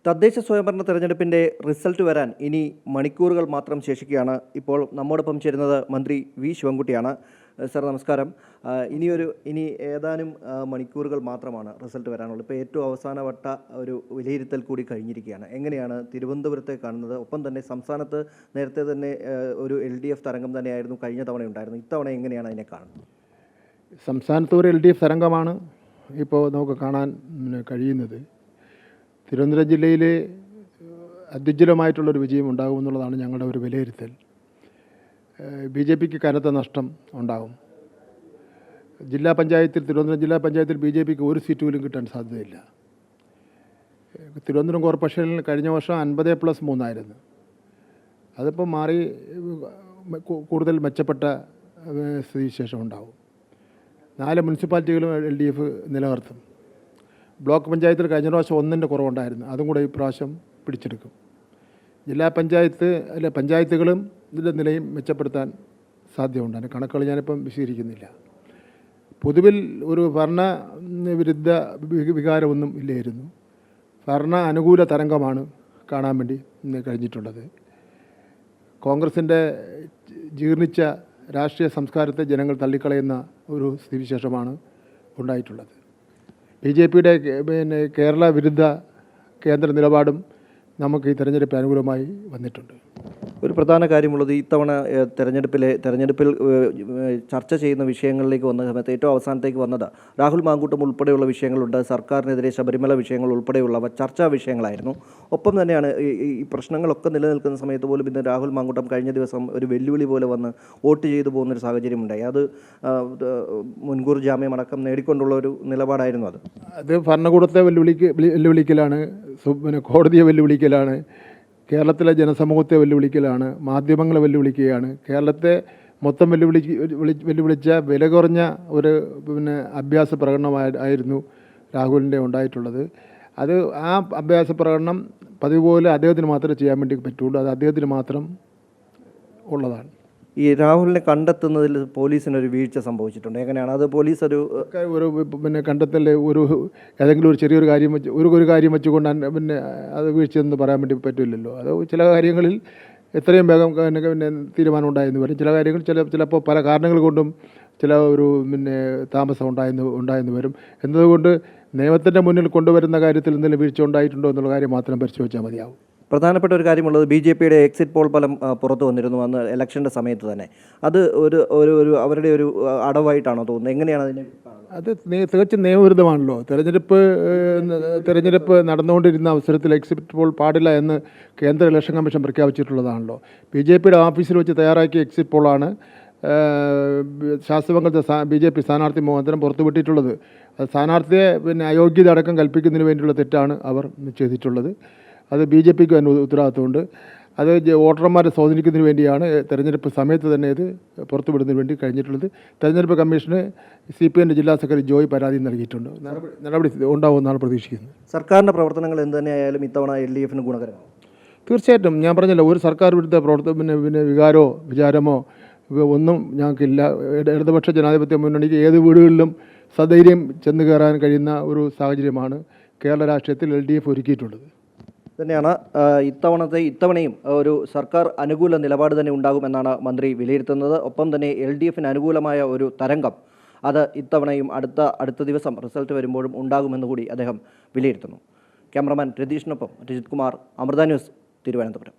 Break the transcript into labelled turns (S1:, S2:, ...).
S1: തദ്ദേശ സ്വയംഭരണ തെരഞ്ഞെടുപ്പിൻ്റെ റിസൾട്ട് വരാൻ ഇനി മണിക്കൂറുകൾ മാത്രം ശേഷിക്കുകയാണ്. ഇപ്പോൾ നമ്മോടൊപ്പം ചേരുന്നത് മന്ത്രി വി ശിവൻകുട്ടിയാണ്. സർ നമസ്കാരം. ഇനി ഏതാനും മണിക്കൂറുകൾ മാത്രമാണ് റിസൾട്ട് വരാനുള്ളത്. ഇപ്പോൾ ഏറ്റവും അവസാനവട്ട ഒരു വിലയിരുത്തൽ കൂടി കഴിഞ്ഞിരിക്കുകയാണ്. എങ്ങനെയാണ് തിരുവനന്തപുരത്തെ കാണുന്നത്? ഒപ്പം തന്നെ സംസ്ഥാനത്ത് നേരത്തെ തന്നെ ഒരു LDF തരംഗം തന്നെയായിരുന്നു കഴിഞ്ഞ തവണ ഉണ്ടായിരുന്നു. ഇത്തവണ എങ്ങനെയാണ് അതിനെ കാണുന്നത്?
S2: സംസ്ഥാനത്ത് ഒരു LDF തരംഗമാണ് ഇപ്പോൾ നമുക്ക് കാണാൻ കഴിയുന്നത്. തിരുവനന്തപുരം ജില്ലയിൽ അത്യുജ്വലമായിട്ടുള്ളൊരു വിജയം ഉണ്ടാകുമെന്നുള്ളതാണ് ഞങ്ങളുടെ ഒരു വിലയിരുത്തൽ. BJPക്ക് കനത്ത നഷ്ടം ഉണ്ടാകും. തിരുവനന്തപുരം ജില്ലാ പഞ്ചായത്തിൽ BJPക്ക് ഒരു സീറ്റ് പോലും കിട്ടാൻ സാധ്യതയില്ല. തിരുവനന്തപുരം കോർപ്പറേഷനിൽ കഴിഞ്ഞ വർഷം 50+3 ആയിരുന്നു. അതിപ്പോൾ മാറി കൂടുതൽ മെച്ചപ്പെട്ട സ്ഥിതിവിശേഷം ഉണ്ടാകും. 4 മുനിസിപ്പാലിറ്റികളും LDF നിലനിർത്തും. ബ്ലോക്ക് പഞ്ചായത്തിൽ കഴിഞ്ഞ പ്രാവശ്യം 1ൻ്റെ കുറവുണ്ടായിരുന്നു. അതും കൂടെ ഇപ്രാവശ്യം പിടിച്ചെടുക്കും. പഞ്ചായത്തുകളും ഇതിൻ്റെ നിലയും മെച്ചപ്പെടുത്താൻ സാധ്യതയുണ്ട്. കണക്കുകൾ ഞാനിപ്പം വിശദീകരിക്കുന്നില്ല. പൊതുവിൽ ഒരു ഭരണ വിരുദ്ധ വികാരമൊന്നും ഇല്ലായിരുന്നു. ഭരണ അനുകൂല തരംഗമാണ് കാണാൻ വേണ്ടി കഴിഞ്ഞിട്ടുള്ളത്. കോൺഗ്രസിൻ്റെ ജീർണിച്ച രാഷ്ട്രീയ സംസ്കാരത്തെ ജനങ്ങൾ തള്ളിക്കളയുന്ന ഒരു സ്ഥിതിവിശേഷമാണ് ഉണ്ടായിട്ടുള്ളത്. BJPയുടെ കേരള വിരുദ്ധ കേന്ദ്ര നിലപാടും നമുക്ക് ഈ തെരഞ്ഞെടുപ്പ് അനുകൂലമായി വന്നിട്ടുണ്ട്.
S1: ഒരു പ്രധാന കാര്യമുള്ളത് ഇത്തവണ തെരഞ്ഞെടുപ്പിൽ ചർച്ച ചെയ്യുന്ന വിഷയങ്ങളിലേക്ക് വന്ന സമയത്ത് ഏറ്റവും അവസാനത്തേക്ക് വന്നത് രാഹുൽ മാങ്കൂട്ടം ഉൾപ്പെടെയുള്ള വിഷയങ്ങളുണ്ട്. സർക്കാരിനെതിരെ ശബരിമല വിഷയങ്ങൾ ഉൾപ്പെടെയുള്ളവ ചർച്ചാ വിഷയങ്ങളായിരുന്നു. ഒപ്പം തന്നെയാണ് ഈ പ്രശ്നങ്ങളൊക്കെ നിലനിൽക്കുന്ന സമയത്ത് പോലും ഇന്ന് രാഹുൽ മാങ്കൂട്ടം കഴിഞ്ഞ ദിവസം ഒരു വെല്ലുവിളി പോലെ വന്ന് വോട്ട് ചെയ്തു പോകുന്നൊരു സാഹചര്യമുണ്ടായി. അത് മുൻകൂർ ജാമ്യമടക്കം നേടിക്കൊണ്ടുള്ള ഒരു നിലപാടായിരുന്നു.
S2: അത് ഭരണകൂടത്തെ വെല്ലുവിളിക്കലാണ്, കോടതിയെ വെല്ലുവിളിക്കലാണ്, കേരളത്തിലെ ജനസമൂഹത്തെ വെല്ലുവിളിക്കലാണ്, മാധ്യമങ്ങളെ വെല്ലുവിളിക്കുകയാണ്. കേരളത്തെ മൊത്തം വെല്ലുവിളിച്ച വില കുറഞ്ഞ ഒരു അഭ്യാസ പ്രകടനമായിരുന്നു രാഹുലിൻ്റെ ഉണ്ടായിട്ടുള്ളത്. അത് ആ അഭ്യാസ പ്രകടനം പതിവ് പോലെ അദ്ദേഹത്തിന് മാത്രമേ ചെയ്യാൻ വേണ്ടി പറ്റുള്ളൂ. അത് അദ്ദേഹത്തിന് മാത്രം ഉള്ളതാണ്.
S1: ഈ രാഹുലിനെ കണ്ടെത്തുന്നതിൽ പോലീസിനൊരു വീഴ്ച സംഭവിച്ചിട്ടുണ്ട്. എങ്ങനെയാണ് അത്? പോലീസ് ഒരു
S2: കണ്ടെത്തൽ ഏതെങ്കിലും ഒരു ചെറിയൊരു കാര്യം ഒരു കാര്യം വെച്ചുകൊണ്ട് അത് വീഴ്ചയെന്ന് പറയാൻ വേണ്ടി പറ്റില്ലല്ലോ. അത് ചില കാര്യങ്ങളിൽ എത്രയും വേഗം തീരുമാനം ഉണ്ടായെന്ന് വരും. ചില കാര്യങ്ങൾ ചിലപ്പോൾ പല കാരണങ്ങൾ കൊണ്ടും ചില ഒരു താമസം ഉണ്ടായെന്ന് വരും. എന്നതുകൊണ്ട് നിയമത്തിൻ്റെ മുന്നിൽ കൊണ്ടുവരുന്ന കാര്യത്തിൽ എന്തെങ്കിലും വീഴ്ച ഉണ്ടായിട്ടുണ്ടോ എന്നുള്ള കാര്യം മാത്രം പരിശോധിച്ചാൽ മതിയാവും.
S1: പ്രധാനപ്പെട്ട ഒരു കാര്യമുള്ളത് BJPയുടെ എക്സിറ്റ് പോൾ ഫലം പുറത്തു വന്നിരുന്നു അന്ന് ഇലക്ഷൻ്റെ സമയത്ത് തന്നെ. അത് അവരുടെ ഒരു അടവായിട്ടാണോ തോന്നുന്നത്? എങ്ങനെയാണ് അതിനെ?
S2: അത് തികച്ചും നിയമവിരുദ്ധമാണല്ലോ. തെരഞ്ഞെടുപ്പ് നടന്നുകൊണ്ടിരുന്ന അവസരത്തിൽ എക്സിറ്റ് പോൾ പാടില്ല എന്ന് കേന്ദ്ര ഇലക്ഷൻ കമ്മീഷൻ പ്രഖ്യാപിച്ചിട്ടുള്ളതാണല്ലോ. BJPയുടെ ഓഫീസിൽ വെച്ച് തയ്യാറാക്കിയ എക്സിറ്റ് പോളാണ് ശാസ്ത്രമംഗലത്തെ BJP സ്ഥാനാർത്ഥി മുഖാന്തരം പുറത്തുവിട്ടിട്ടുള്ളത്. അത് സ്ഥാനാർത്ഥിയെ അയോഗ്യത അടക്കം കൽപ്പിക്കുന്നതിന് വേണ്ടിയുള്ള തെറ്റാണ് അവർ ചെയ്തിട്ടുള്ളത്. അത് BJPക്ക് തന്നെ ഉത്തരവാദിത്തമുണ്ട്. അത് വോട്ടർമാരെ സ്വാധീനിക്കുന്നതിന് വേണ്ടിയാണ് തെരഞ്ഞെടുപ്പ് സമയത്ത് തന്നെ ഇത് പുറത്തുവിടുന്നതിന് വേണ്ടി കഴിഞ്ഞിട്ടുള്ളത്. തെരഞ്ഞെടുപ്പ് കമ്മീഷന് CPM ജില്ലാ സെക്രട്ടറി ജോയ് പരാതി നൽകിയിട്ടുണ്ട്. നടപടി ഉണ്ടാവുമെന്നാണ് പ്രതീക്ഷിക്കുന്നത്.
S1: സർക്കാരിൻ്റെ പ്രവർത്തനങ്ങൾ എന്ത് തന്നെയായാലും ഇത്തവണ LDFന് ഗുണകരമാവും.
S2: തീർച്ചയായിട്ടും. ഞാൻ പറഞ്ഞല്ലോ, ഒരു സർക്കാർ വിരുദ്ധ വികാരമോ വിചാരമോ ഒന്നും ഞങ്ങൾക്കില്ല. ഇടതുപക്ഷ ജനാധിപത്യ മുന്നണിക്ക് ഏത് വീടുകളിലും സധൈര്യം ചെന്ന് കയറാൻ കഴിയുന്ന ഒരു സാഹചര്യമാണ് കേരള രാഷ്ട്രീയത്തിൽ LDF ഒരുക്കിയിട്ടുള്ളത്.
S1: തന്നെയാണ് ഇത്തവണയും ഒരു സർക്കാർ അനുകൂല നിലപാട് തന്നെ ഉണ്ടാകുമെന്നാണ് മന്ത്രി വിലയിരുത്തുന്നത്. ഒപ്പം തന്നെ LDFന് അനുകൂലമായ ഒരു തരംഗം അത് ഇത്തവണയും അടുത്ത ദിവസം റിസൾട്ട് വരുമ്പോഴും ഉണ്ടാകുമെന്ന് കൂടി അദ്ദേഹം വിലയിരുത്തുന്നു. ക്യാമറമാൻ രതീഷിനൊപ്പം രജിത് കുമാർ, അമൃത ന്യൂസ്, തിരുവനന്തപുരം.